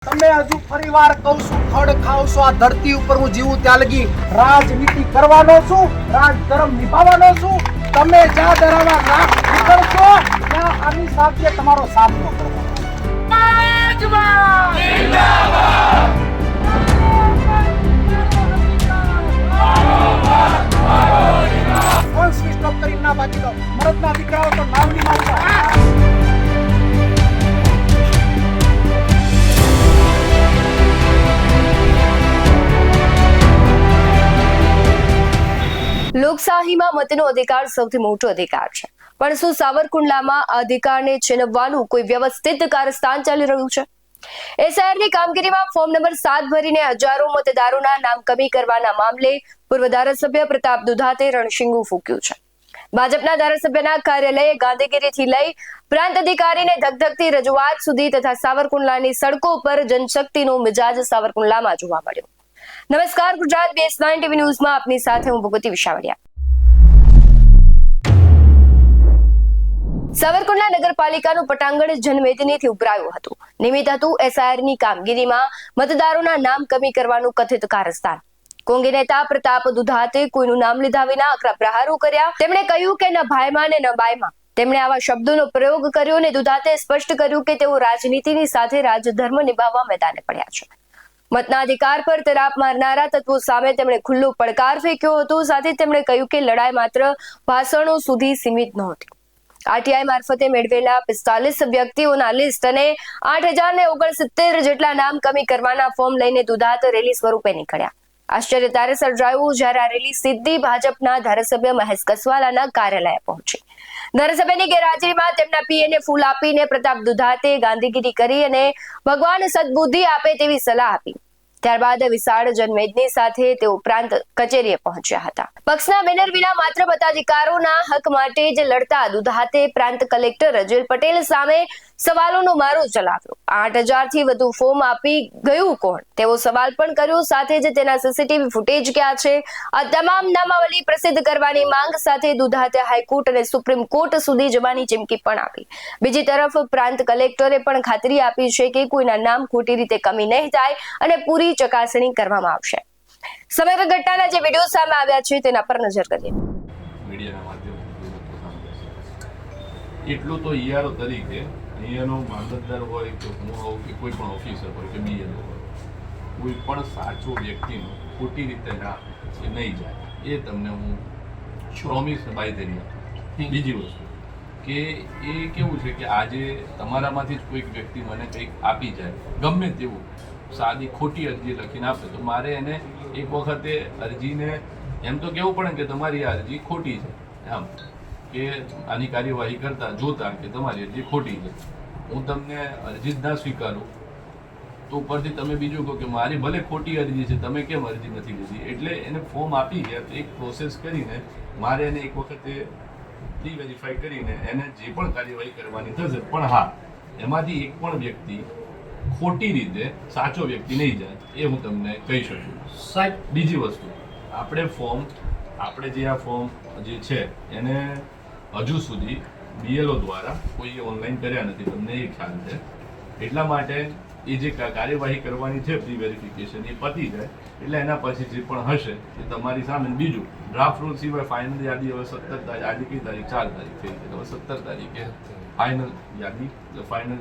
તમે હજુ ફરીવાર કહું છું, ખડ ખાવશો આ ધરતી ઉપર હું જીવું ત્યાં લગી રાજનીતિ કરવાનો છું, રાજધર્મ નિભાવવાનો છું. તમે જ્યાં ધરાવા રાખ નીકળશો ત્યાં આની સાથે તમારો સામનો કરવાનો. ફોન સ્વિચ ઓફ કરી ના બાકી દો. મરદના દીકરાઓ તો નામની મારતા. લોકશાહીમાં મતનો અધિકાર સૌથી મોટો અધિકાર છે, પણ શું સાવરકુંડલામાં આ અધિકારને છીનવવાનું કોઈ વ્યવસ્થિત કારસ્તાન ચાલી રહ્યું છે? એસઆઈઆરની કામગીરીમાં ફોર્મ નંબર 7 ભરીને હજારો મતદારોના નામ કમી કરવાના મામલે પૂર્વ ધારાસભ્ય પ્રતાપ દુધાતે રણશીંગું ફૂંક્યું છે. ભાજપના ધારાસભ્યના કાર્યાલયે ગાંધીગીરીથી લઈ પ્રાંત અધિકારીને ધગધગતી રજૂઆત સુધી તથા સાવરકુંડલાની સડકો પર જનશક્તિનો મિજાજ સાવરકુંડલામાં જોવા મળ્યો. નમસ્કાર, ગુજરાત BS9 ટીવી ન્યૂઝમાં આપની સાથે હું ભગવતી વિશાવડિયા. સાવરકુંડલા નગરપાલિકાનું પટાંગણ જનમેદનીથી ઉભરાયું હતું. નિમિત્ત હતું એસઆઈઆરની કામગીરીમાં મતદારોના નામ કમી કરવાનું કથિત કારસ્તાન. કોંગી નેતા પ્રતાપ દુધાતે કોઈનું નામ લીધા વિના આકરા પ્રહારો કર્યા. તેમણે કહ્યું કે ન ભાઈમાં ને ન બાઈમાં. તેમણે આવા શબ્દોનો પ્રયોગ કર્યો અને દુધાતે સ્પષ્ટ કર્યું કે તેઓ રાજનીતિની સાથે રાજધર્મ નિભાવવા મેદાને પડ્યા છે. મતના અધિકાર પર તરાપ મારનારા તત્વો સામે તેમણે ખુલ્લો પડકાર ફેંક્યો હતો. સાથે તેમણે કહ્યું કે લડાઈ માત્ર ભાષણો સુધી સીમિત નહોતી. આરટીઆઈ મારફતે મેળવેલા 45 વ્યક્તિઓના લિસ્ટ અને 8069 જેટલા નામ કમી કરવાના ફોર્મ લઈને દુધાત રેલી સ્વરૂપે નીકળ્યા. આશ્ચર્ય ત્યારે સર્જાયું જ્યારે આ રેલી સીધી ભાજપના ધારાસભ્ય મહેશ કસવાલાના કાર્યાલય પહોંચી. ધારાસભ્યની ગેરહાજરીમાં તેમના પીએને ફૂલ આપીને પ્રતાપ દુધાતે ગાંધીગીરી કરી અને ભગવાન સદબુદ્ધિ આપે તેવી સલાહ આપી. ત્યારબાદ વિશાળ જનમેદની સાથે તેઓ પ્રાંત કચેરીએ પહોંચ્યા હતા. પક્ષના બેનર વિના માત્ર મતાધિકારોના હક માટે જ લડતા દુધાતે પ્રાંત કલેક્ટર રજેલ પટેલ સામે સવાલોનો મારો ચલાવ્યો. 8000 થી વધુ ફોર્મ આપી ગયું કોણ તેવો સવાલ પણ કર્યો. સાથે જ તેના સીસીટીવી ફૂટેજ ક્યાં છે? આ તમામ નામાવલી પ્રસિદ્ધ કરવાની માંગ સાથે દુધાતે હાઈકોર્ટ અને સુપ્રીમ કોર્ટ સુધી જવાની ચીમકી પણ આપી. બીજી તરફ પ્રાંત કલેક્ટરે પણ ખાતરી આપી છે કે કોઈના નામ ખોટી રીતે કમી નહીં થાય અને પૂરી ચકાસણી કરવામાં આવશે. સમગ્ર ઘટનાના જે વિડીયો સામે આવ્યા છે તેના પર નજર કરીએ. મીડિયાના માધ્યમથી એટલું તો ઈઆરઓ તરીકે અહીંયાનો મામલતદાર હોય કે હું હોઉં કે કોઈ પણ ઓફિસર હોય કે બીએલઓ હોય, કોઈ પણ સાચો વ્યક્તિનો ખોટી રીતે ના એ નહીં જાય એ તમને હું પ્રોમિસ બાંધી આપું. બીજી વસ્તુ કે એ કેવું છે કે આજે તમારામાંથી જ કોઈક વ્યક્તિ મને કંઈક આપી જાય, ગમે તેવું સાદી ખોટી અરજી લખીને આપે તો મારે એને એક વખતે અરજીને એમ તો કહેવું પડે કે તમારી આ અરજી ખોટી છે, એમ કે આની કાર્યવાહી કરતા જોતા કે તમારી અરજી ખોટી છે. હું તમને અરજી જ ના સ્વીકારું તો ઉપરથી તમે બીજું કહો કે મારી ભલે ખોટી અરજી છે, તમે કેમ અરજી નથી લીધી. એટલે એને ફોર્મ આપી ગયા તો એક પ્રોસેસ કરીને મારે એને એક વખતે રી વેરીફાઈ કરીને એને જે પણ કાર્યવાહી કરવાની થશે. પણ હા, એમાંથી એક પણ વ્યક્તિ ખોટી રીતે સાચો વ્યક્તિ નહીં જાય એ હું તમને કહી શકું. સાહેબ, બીજી વસ્તુ આપણે જે આ ફોર્મ જે છે એને હજુ સુધી બીએલઓ દ્વારા કોઈએ ઓનલાઈન કર્યા નથી, તમને એ ખ્યાલ છે. એટલા માટે એ જે કાર્યવાહી કરવાની છે પ્રી વેરિફિકેશન એ પતી જાય એટલે એના પછી જે પણ હશે એ તમારી સામે. બીજું ડ્રાફ્ટ રૂલ સિવાય ફાઇનલ યાદી હવે 17 તારીખ, આજે કઈ તારીખ 4 તારીખ થઈ ગઈ, હવે 17 તારીખે ફાઇનલ યાદી ફાઇનલ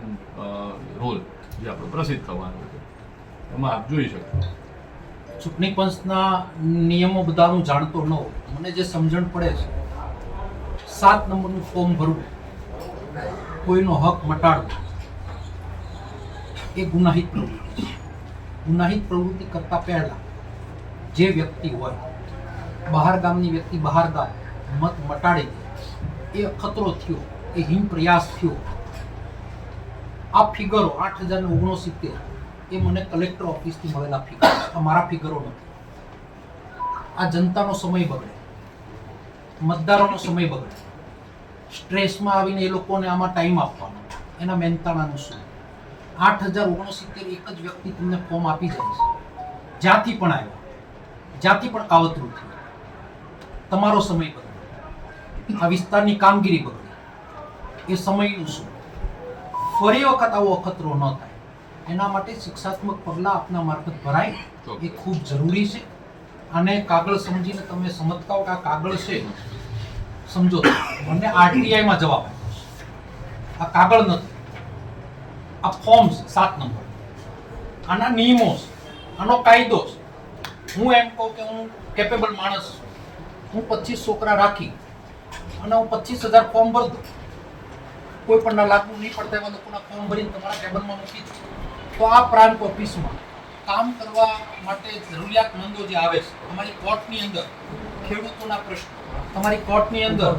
રોલ જે આપણો પ્રસિદ્ધ થવાનો છે એમાં આપ જોઈ શકો. ચૂંટણી પંચના નિયમો બધા હું જાણતો ન હોઉં, મને જે સમજણ પડે છે 7 નંબરનું ફોર્મ ભરવું, કોઈનો હક મટાડવો એ ગુનાહિત પ્રવૃત્તિ છે. ગુનાહિત પ્રવૃત્તિ કરતા પહેલા જે વ્યક્તિ હોય, બહાર ગામની વ્યક્તિ બહાર ગામ મત મટાડી દે એ ખતરો થયો, એ હિમ પ્રયાસ થયો. આ ફિગરો 8069 એ મને કલેક્ટર ઓફિસથી મળેલા ફિગરો, આ મારા ફિગરો નથી. આ જનતાનો સમય બગડે, મતદારોનો સમય બગડે, સ્ટ્રેસમાં આવીને એ લોકોને આમાં ટાઈમ આપવાનો, એના મહેનતાણાનું શું? 8069 એક જ વ્યક્તિ તમને ફોર્મ આપી જાય છે, જ્યાંથી પણ આવ્યા, જ્યાંથી પણ કાવતરું થયું, તમારો સમય બગડે, આ વિસ્તારની કામગીરી બગડે, એ સમયનું શું? ફરી વખત આવો અખતરો ન થાય એના માટે શિક્ષાત્મક પગલાં આપના મારફત ભરાય એ ખૂબ જરૂરી છે. અને કાગળ સમજીને તમે સમજતા હો કે આ કાગળ છે, સમજો તો. મને આરટીઆઈમાં જવાબ આપ્યો, આ કાગળ નથી, આ ફોર્મ 7 નંબર, આના નિયમો છે, આનો કાયદો છે. હું એમ કહું કે હું કેપેબલ માણસ છું, હું 25 છોકરા રાખી અને હું 25,000 ફોર્મ ભરી દઉં, કોઈ પણ લાગુ નહીં પડતા એવા લોકોના ફોર્મ ભરીને તમારા ટેબલમાં મૂકી દઉં, તો આ પ્રાંત ઓફિસમાં કામ કરવા માટે જરૂરિયાતમંદો જે આવે છે, અમારી કોર્ટની અંદર ખેડૂતોના પ્રશ્નો, તમારી કોર્ટની અંદર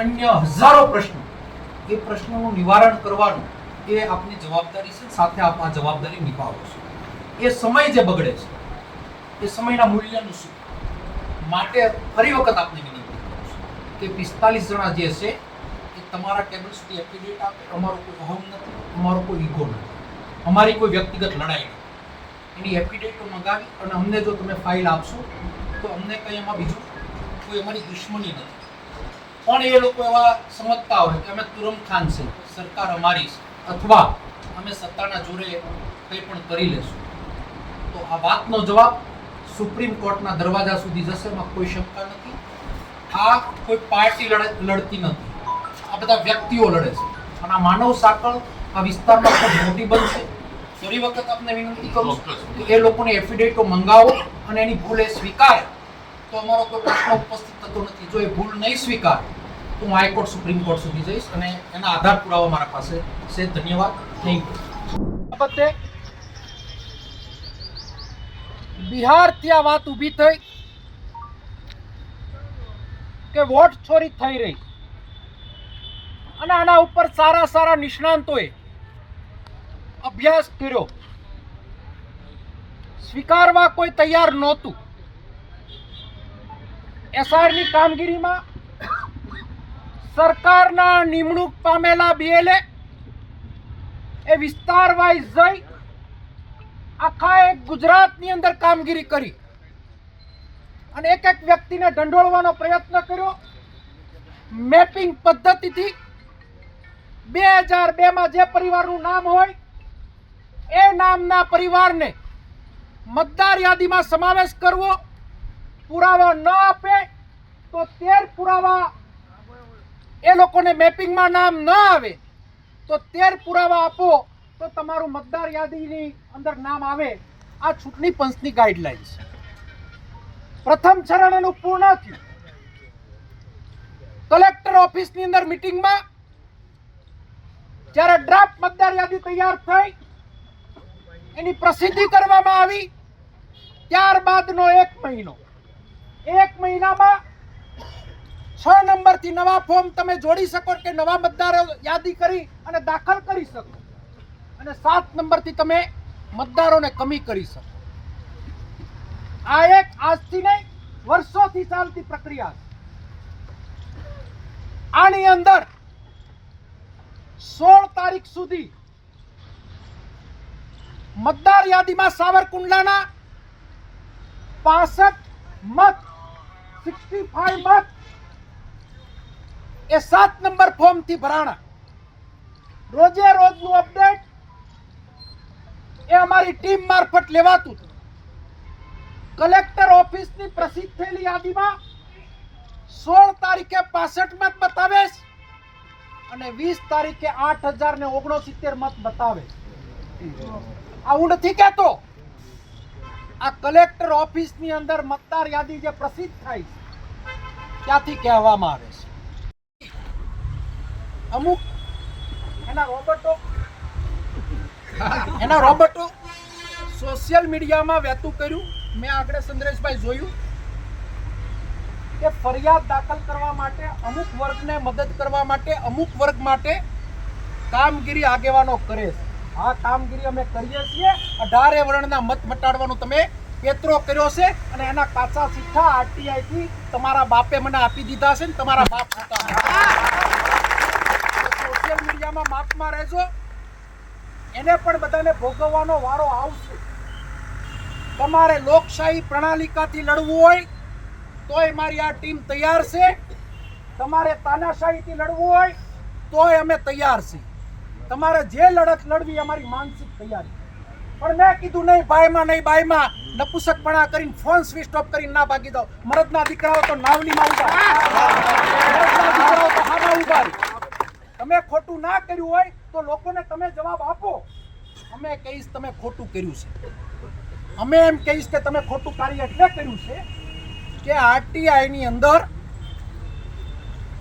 અન્ય હજારો પ્રશ્નો, એ પ્રશ્નોનું નિવારણ કરવાનું એ આપની જવાબદારી છે. સાથે આપ આ જવાબદારી નિભાવો છો. એ સમય જે બગડે છે એ સમયના મૂલ્યનું શું? માટે ફરી વખત આપને વિનંતી કરું છું કે 45 જણા જે છે એ તમારા ટેબલ સુધી એફિડેવિટ આપે. અમારો કોઈ અહમ નથી, અમારો કોઈ ઈગો નથી, અમારી કોઈ વ્યક્તિગત લડાઈ નથી. એની એફિડેવિટો મંગાવી અને અમને જો તમે ફાઇલ આપશો તો અમને કંઈ એમાં બીજું કોઈ અમારી દુશ્મની નથી. પણ એ લોકો એવા સમજતા હોય કે અમે તુરમ ખાન છે, સરકાર અમારી છે, અથવા અમે સત્તાના જોરે કંઈ પણ કરી લેશું, તો આ વાતનો જવાબ સુપ્રીમ કોર્ટના દરવાજા સુધી જશે, એમાં કોઈ શંકા નથી. આ કોઈ પાર્ટી લડતી નથી, આ બધા વ્યક્તિઓ લડે છે. અને આ માનવ સાંકળ આ વિસ્તારમાં ખૂબ મોટી બનશે. ફરી વખત આપને વિનંતી કરું છું કે એ લોકોને એફિડેવિટો મંગાવો અને એની ભૂલ એ સ્વીકારે તો અમારો કોઈ પ્રશ્ન ઉપસ્થિત થતો નથી. જો એ ભૂલ નહીં સ્વીકારે તો હું હાઈકોર્ટ સુપ્રીમ કોર્ટ સુધી જઈશ અને એના આધાર પુરાવા મારા પાસે છે. ધન્યવાદ. Thank you. બાબતે બિહારથી આ વાત ઊભી થઈ કે વોટ ચોરી થઈ રહી અને આના ઉપર સારા નિષ્ણાંતોએ અભ્યાસ કર્યો. સ્વીકારવા કોઈ તૈયાર નહોતું. એસઆરની કામગીરીમાં સરકારના નિમણૂક પામેલા બીએલએ એ વિસ્તાર વાઇઝ જઈ આખા એક ગુજરાતની અંદર કામગીરી કરી અને એક વ્યક્તિને ઢંઢોળવાનો પ્રયત્ન કર્યો. મેપિંગ પદ્ધતિથી 2002માં જે પરિવારનું નામ હોય એ નામના પરિવારને મતદાર યાદીમાં સમાવેશ કરવો. પુરાવા ન આપે તો 13 પુરાવા એ લોકોને મેપિંગમાં નામ ન આવે તો 13 પુરાવા આપો તો તમારું મતદાર યાદીની અંદર નામ આવે. આ ચૂંટણી પંચની ગાઈડલાઇન્સ. પ્રથમ ચરણ એનું પૂર્ણ થયું. કલેક્ટર ઓફિસની અંદર મીટિંગમાં જ્યારે ડ્રાફ્ટ મતદાર યાદી તૈયાર થઈ એની પ્રસિદ્ધિ કરવામાં આવી, ત્યારબાદનો 1 મહિનામાં 6 નંબરથી નવા ફોર્મ તમે જોડી શકો કે નવા મતદારો યાદી કરી અને દાખલ કરી શકો અને 7 નંબરથી તમે મતદારોને કમી કરી શકો. આ એક આજથી નહીં વર્ષોથી ચાલતી પ્રક્રિયા છે. આની અંદર 16 તારીખ સુધી મતદાર યાદીમાં સાવરકુંડલાના 65 મત 65 મત એ 7 નંબર ફોર્મથી ભરાણા. રોજે રોજનું અપડેટ એ અમારી ટીમ મારફત લેવાતું હતું. કલેક્ટર ઓફિસની પ્રસિદ્ધ થયેલી યાદીમાં 16 તારીખે 65 મત બતાવે અને 20 તારીખે 8,069 મત બતાવે. આ હું નથી કહેતો, આ કલેક્ટર ઓફિસની અંદર મતદાર યાદી જે પ્રસિદ્ધ થાય છે ત્યાંથી કહેવામાં આવે છે. અમુક એના રોબોટો સોશિયલ મીડિયામાં વહેતું કર્યું. મેં આગળ સંદ્રેશભાઈ જોયું કે ફરિયાદ દાખલ કરવા માટે અમુક વર્ગને મદદ કરવા માટે અમુક વર્ગ માટે કામગીરી આગેવાનો કરે છે. આ કામગીરી અમે કરીએ છીએ. 18 વર્ણના મત મટાડવાનું તમે પેતરો કર્યો છે અને એના કાચા સિક્કા આરટીઆઈ થી તમારા બાપે મને આપી દીધા છે ને તમારા બાપ સોશિયલ મીડિયામાં માપમાં રહેજો. એને પણ બધાને ભોગવવાનો વારો આવશે. તમારે લોકશાહી પ્રણાલિકાથી લડવું હોય તોય મારી આ ટીમ તૈયાર છે. તમારે તાનાશાહીથી લડવું હોય તોય અમે તૈયાર છીએ. તમારે જે લડત લડવી અમારી માનસિક તૈયારી. પણ મેં કીધું નહીં ભાઈમાં નહીં બાઈમાં નપુસકપણા કરીને ફોન સ્વિચ ઓફ કરીને ના ભાગી દો. મરદના દીકરાઓ તો નાવલીમાં ઉભા, મરદના દીકરાઓ તો હામાં ઉભા રહે. તમે ખોટું ના કર્યું હોય તો લોકોને તમે જવાબ આપો. અમે કહીશ તમે ખોટું કર્યું છે. અમે એમ કહીશ કે તમે ખોટું કાર્ય એટલે કર્યું છે કે આરટીઆઈ ની અંદર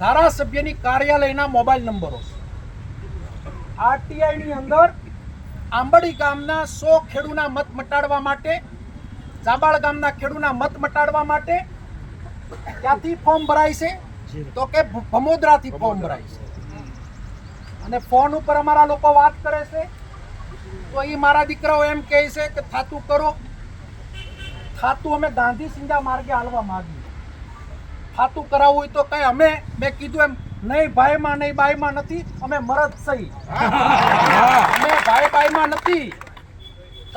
ધારાસભ્યની કાર્યાલયના મોબાઈલ નંબરો છે. આરટીઆઈ ની અંદર આંબડી ગામના 100 ખેડૂના મત મટાડવા માટે, જાબાળ ગામના ખેડૂના મત મટાડવા માટે ક્યાંથી ફોર્મ ભરાય છે? તો કે ભમોદરાથી ફોર્મ ભરાય છે. અને ફોન ઉપર અમારા લોકો વાત કરે છે તો એ મારા દીકરાઓ એમ કહે છે કે થાતું કરો. થાતું અમે ગાંધી સિંધા માર્ગે હાલવા માંગીએ. થાતું કરાવવું હોય તો કઈ અમે, મેં કીધું એમ, નહીં ભાઈમાં નહીં બાઈમાં નથી, અમે મરદ સહી. અમે ભાઈ બાઈમાં નથી.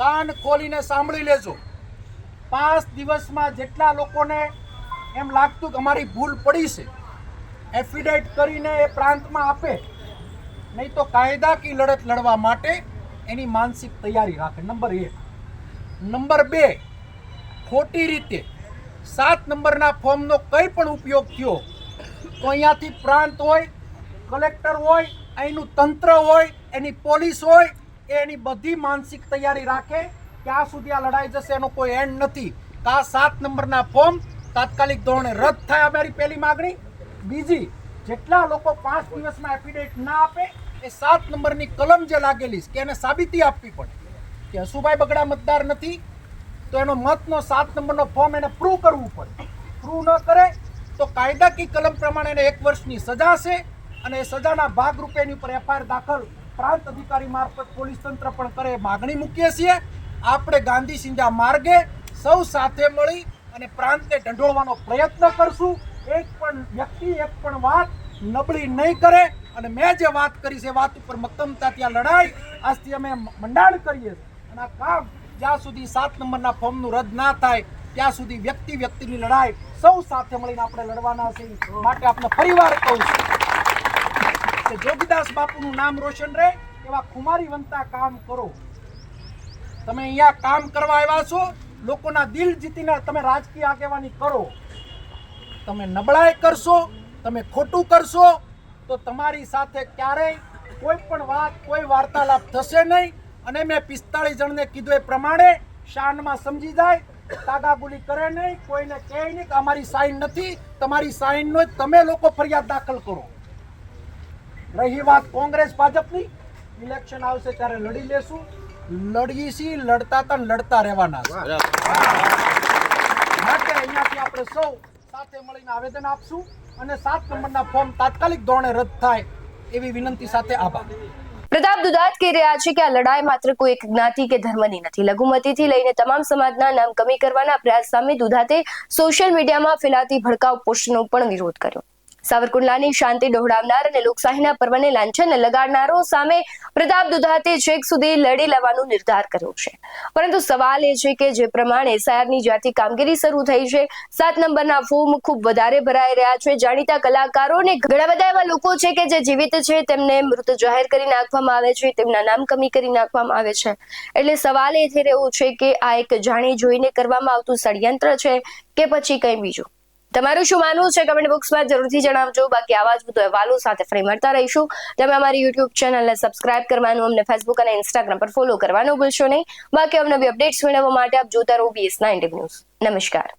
કાન ખોલીને સાંભળી લેજો. 5 દિવસમાં જેટલા લોકોને એમ લાગતું કે અમારી ભૂલ પડી છે, એફિડેવિટ કરીને એ પ્રાંતમાં આપે, નહીં તો કાયદાકીય લડત લડવા માટે એની માનસિક તૈયારી રાખે. નંબર 1. નંબર 2, ખોટી રીતે 7 નંબરના ફોર્મનો કંઈ પણ ઉપયોગ થયો તો અહીંયાથી પ્રાંત હોય, કલેક્ટર હોય, અહીંનું તંત્ર હોય, એની પોલીસ હોય, એની બધી માનસિક તૈયારી રાખે. ક્યાં સુધી આ લડાઈ જશે એનો કોઈ એન્ડ નથી. આ 7 નંબરના ફોર્મ તાત્કાલિક ધોરણે રદ થાય, અમારી પહેલી માગણી. બીજી, જેટલા લોકો 5 દિવસમાં એફિડેવિટ ના આપે એ 7 નંબરની કલમ જે લાગેલી છે કે એને સાબિતી આપવી પડે કે હસુભાઈ બગડા મતદાર નથી, તો એનો મતનો 7 નંબરનો ફોર્મ એને પ્રૂવ કરવું પડે. પ્રૂવ ન કરે તો કાયદાકીય કલમ પ્રમાણે એને 1 વર્ષની સજા છે. અને એ સજાના ભાગરૂપે એની ઉપર એફઆઈઆર દાખલ પ્રાંત અધિકારી મારફત પોલીસ તંત્ર પણ કરે. માગણી મૂકીએ છીએ. આપણે ગાંધી સિંધા માર્ગે સૌ સાથે મળી અને પ્રાંતને ઢંઢોળવાનો પ્રયત્ન કરશું. એક પણ વ્યક્તિ, એક પણ વાત નબળી નહીં કરે. અને મેં જે વાત કરી છે એ વાત ઉપર મક્કમતાથી આ લડાઈ આજથી અમે મંડાણ કરીએ છીએ. અને આ કામ જ્યાં સુધી 7 નંબરના ફોર્મનું રદ ના થાય ત્યાં સુધી વ્યક્તિની લડાઈ સૌ સાથે મળીને આપણે લડવાના છે. માટે આપણે ફરીવાર કહું છું કે જોગીદાસ બાપુનું નામ રોશન રહે એવા ખુમારી વંતા કામ કરો. તમે અહીંયા કામ કરવા આવ્યા છો, લોકોના દિલ જીતીને તમે રાજકીય આગેવાની કરો. તમે નબળાઈ કરશો, તમે ખોટું કરશો તો તમારી સાથે ક્યારેય કોઈ પણ વાત, કોઈ વાર્તાલાપ થશે નહીં. અને મેં 45 જણને કીધું એ પ્રમાણે શાનમાં સમજી જાય, તાગાગુલી કરે નહીં, કોઈને કહે નહીં કે અમારી સાઈન નથી. તમારી સાઈનનો તમે લોકો ફરિયાદ દાખલ કરો. રહી વાત કોંગ્રેસ ભાજપની, ઇલેક્શન આવશે ત્યારે લડી લેશું. લડીશી, લડતા રહેવાના છે. માટે અહીંયાથી આપણે સૌ સાથે મળીને આવેદન આપશું અને 7 નંબરના ફોર્મ તાત્કાલિક ધોરણે રદ થાય એવી વિનંતી સાથે આભાર. પ્રતાપ દુધાત કહી રહ્યા છે કે આ લડાઈ માત્ર કોઈ એક જ્ઞાતિ કે ધર્મની નથી. લઘુમતીથી લઈને તમામ સમાજના નામ કમી કરવાના પ્રયાસ સામે દુધાતે સોશિયલ મીડિયામાં ફેલાતી ભડકાઉ પોસ્ટનો પણ વિરોધ કર્યો. સાવરકુંડલાની શાંતિ ડહોળાવનાર અને લોકશાહીના પર્વને લાંછન લગાડનારો સામે પ્રતાપ દુધાતે છેક સુધી લડી લેવાનો નિર્ધાર કર્યો છે. પરંતુ સવાલ એ છે કે જે પ્રમાણે એસઆઈઆરની જ્યારથી કામગીરી શરૂ થઈ છે, 7 નંબરના ફોર્મ ખૂબ વધારે ભરાઈ રહ્યા છે. જાણીતા કલાકારો અને ઘણા બધા એવા લોકો છે કે જે જીવિત છે તેમને મૃત જાહેર કરી નાખવામાં આવે છે, તેમના નામ કમી કરી નાખવામાં આવે છે. એટલે સવાલ એ થઈ રહ્યો છે કે આ એક જાણી જોઈને કરવામાં આવતું ષડયંત્ર છે કે પછી કંઈ બીજું. તમારું શું માનવું છે કમેન્ટ બોક્સમાં જરૂરથી જણાવજો. બાકી આવા જ બધો અહેવાલો સાથે ફરી મળતા રહીશું. તમે અમારી યુટ્યુબ ચેનલને સબસ્ક્રાઇબ કરવાનું, અમને ફેસબુક અને ઇન્સ્ટાગ્રામ પર ફોલો કરવાનું ભૂલશો નહીં. બાકી અવનવી અપડેટ્સ મેળવવા માટે આપ જોતા રહો BS9 ન્યૂઝ. નમસ્કાર.